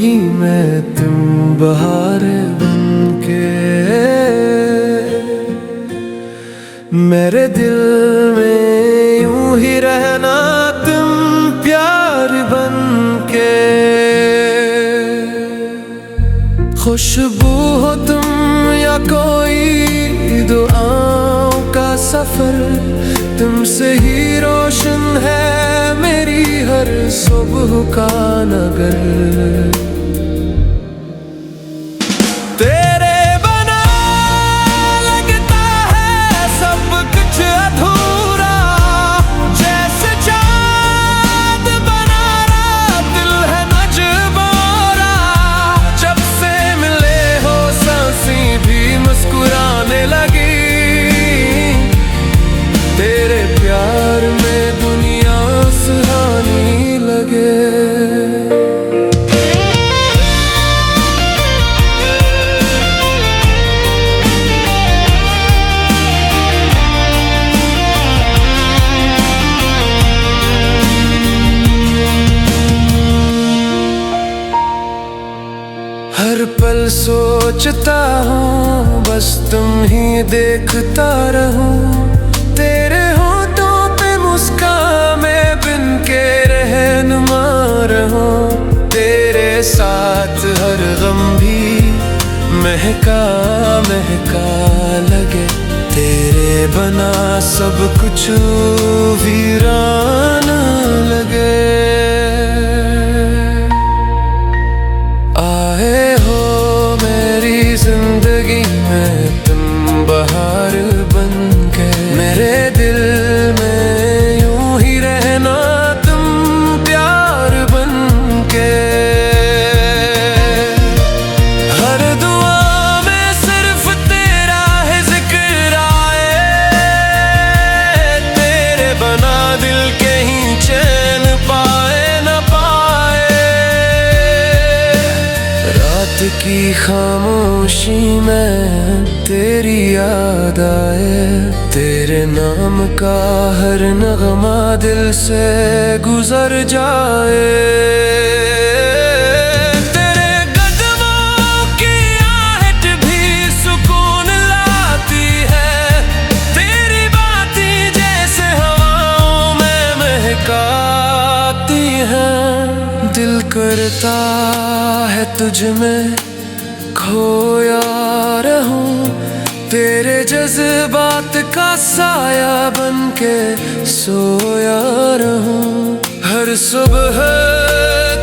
जिंदगी में तुम बहार बनके, मेरे दिल में यूं ही रहना तुम प्यार बनके। खुशबू हो तुम या कोई दुआओं का सफर, तुमसे ही रोशन है मेरी हर सुबह का नगर। तेरे बना लगता है सब कुछ अधूरा, जैसे चाँद बना रहा दिल है मजबूरा। जब से मिले हो सांसें भी मुस्कुराने लगी, तेरे प्यार में दुनिया सुहानी लगे। हर पल सोचता हूँ बस तुम ही देखता रहूं, तेरे होठों पे मुस्कान में बिन के रहनुमा रहूं। तेरे साथ हर गम भी महका महका लगे, तेरे बना सब कुछ वीरान लगे। आए हो मेरी जिंदगी में तुम बहार बनके, मेरे दिल में यूं ही रहना तुम प्यार बनके। हर दुआ में सिर्फ तेरा है जिक्र आए, तेरे बना दिल कहीं चैन पाए न पाए। रात की खामोशी में तेरी याद आए, तेरे नाम का हर नगमा दिल से गुजर जाए। तेरे कदमों की आहट भी सुकून लाती है, तेरी बातें जैसे हवाओं में महकाती हैं। दिल करता है तुझ में खोया रहूं, तेरे जज्बात का साया बनके सोया रहूं। हर सुबह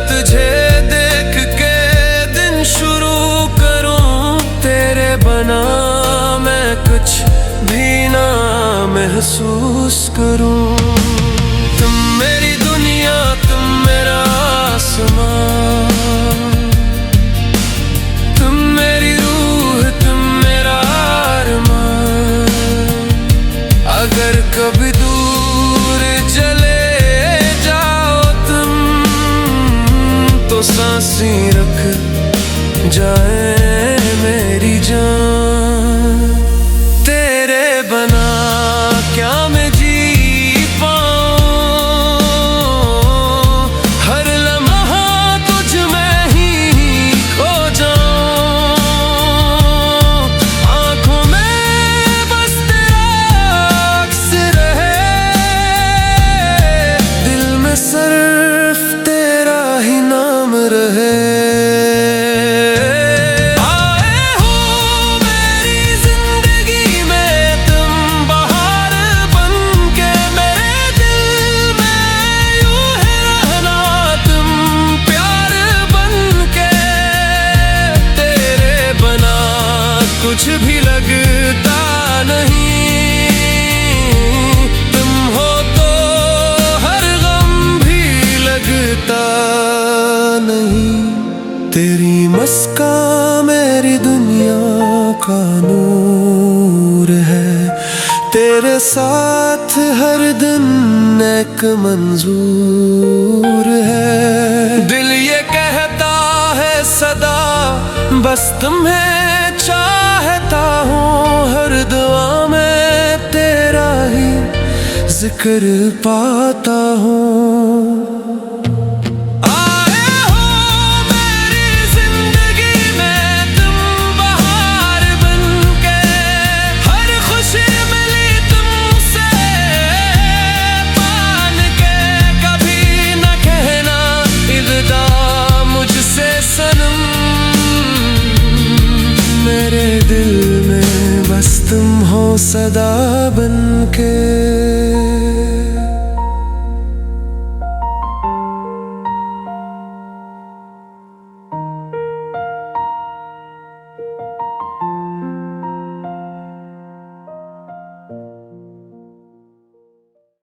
तुझे देख के दिन शुरू करूं, तेरे बना मैं कुछ भी ना महसूस करूं। तुम मेरी दुनिया तुम मेरा आसमां, अगर कभी दूर चले जाओ तुम तो सांसें रख जाए मेरी जान। तेरे बना क्या मैं जी पाऊं, हर लम्हा तुझ में ही खो जाऊं। आंखों में बस सिर्फ तेरा ही नाम रहे। आए हो मेरी जिंदगी में तुम बहार बनके, मेरे दिल में यूं है रहना तुम प्यार बनके। तेरे बना कुछ भी लगता नहीं, नहीं तेरी मस्का मेरी दुनिया का नूर है, तेरे साथ हर दिन एक मंजूर है। दिल ये कहता है सदा बस तुम्हें चाहता हूँ, हर दुआ में तेरा ही जिक्र पाता हूँ। आए हो मेरी सदा